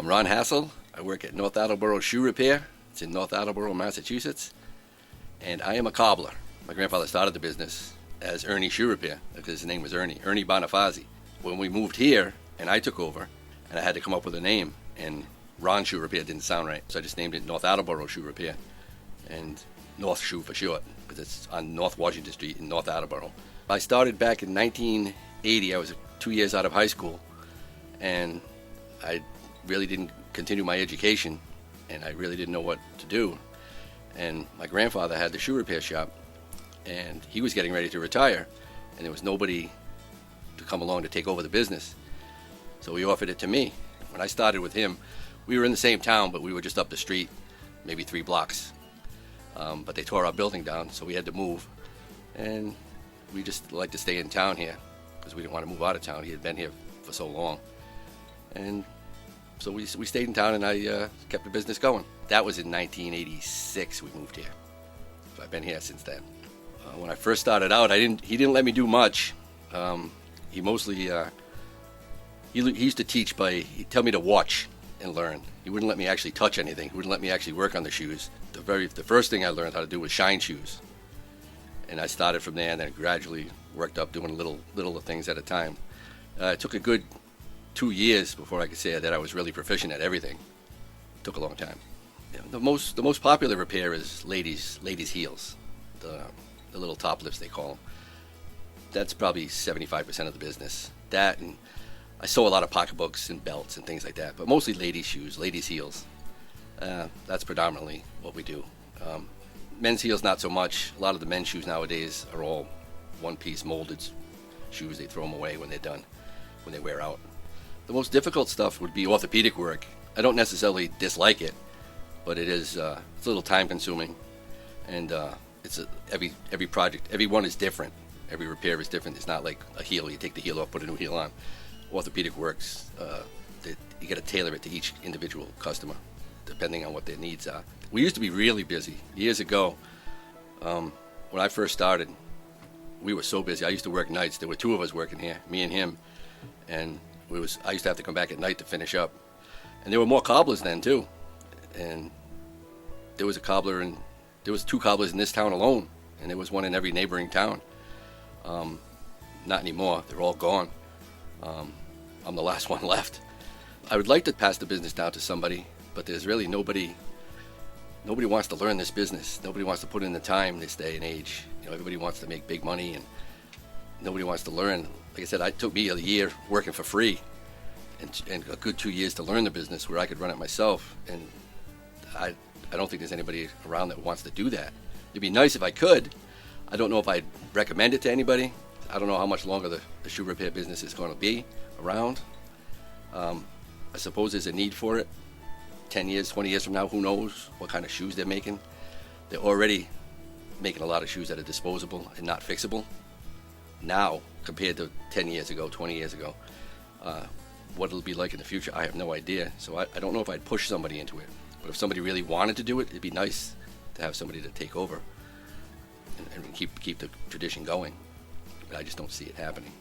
I'm Ron Hassel. I work at North Attleboro Shoe Repair. It's in North Attleboro, Massachusetts. And I am a cobbler. My grandfather started the business as Ernie Shoe Repair because his name was Ernie Bonifazi. When we moved here and I took over and I had to come up with a name, and Ron Shoe Repair didn't sound right, so I just named it North Attleboro Shoe Repair, and North Shoe for short, because it's on North Washington Street in North Attleboro. I started back in 1980. I was 2 years out of high school, and I really didn't continue my education, and I really didn't know what to do. And my grandfather had the shoe repair shop, and he was getting ready to retire, and there was nobody to come along to take over the business. So he offered it to me. When I started with him, we were in the same town, but we were just up the street, maybe 3 blocks. But they tore our building down, so we had to move. And we just liked to stay in town here because we didn't want to move out of town. He had been here for so long. And so we stayed in town, and I kept the business going. That was in 1986 we moved here. So I've been here since then. When I first started out, he didn't let me do much. He mostly he used to teach he'd tell me to watch and learn. He wouldn't let me actually touch anything. He wouldn't let me actually work on the shoes. The first thing I learned how to do was shine shoes. And I started from there and then gradually worked up doing little things at a time. It took a good 2 years before I could say that I was really proficient at everything. It took a long time. Yeah, the most popular repair is ladies' heels, the little top lifts they call them. That's probably 75% of the business. That, and I sew a lot of pocketbooks and belts and things like that, but mostly ladies' shoes, ladies' heels. That's predominantly what we do. Men's heels, not so much. A lot of the men's shoes nowadays are all one-piece molded shoes. They throw them away when they're done, when they wear out. The most difficult stuff would be orthopedic work. I don't necessarily dislike it, but it's a little time-consuming, and every project, every one is different. Every repair is different. It's not like a heel. You take the heel off, put a new heel on. Orthopedic works, you got to tailor it to each individual customer, depending on what their needs are. We used to be really busy. Years ago, when I first started, we were so busy. I used to work nights. There were 2 of us working here, me and him, and I used to have to come back at night to finish up. And there were more cobblers then too, and there was 2 cobblers in this town alone, and there was one in every neighboring town. Not anymore. They're all gone. I'm the last one left. I would like to pass the business down to somebody, but there's really nobody wants to learn this business. Nobody wants to put in the time this day and age. Everybody wants to make big money, and nobody wants to learn. Like I said, it took me a year working for free and a good 2 years to learn the business where I could run it myself. And I don't think there's anybody around that wants to do that. It'd be nice if I could. I don't know if I'd recommend it to anybody. I don't know how much longer the shoe repair business is going to be around. I suppose there's a need for it. 10 years, 20 years from now, who knows what kind of shoes they're making. They're already making a lot of shoes that are disposable and not fixable now compared to 10 years ago, 20 years ago. What it'll be like in the future, I have no idea. So I don't know if I'd push somebody into it. But if somebody really wanted to do it, it'd be nice to have somebody to take over and keep the tradition going. But I just don't see it happening.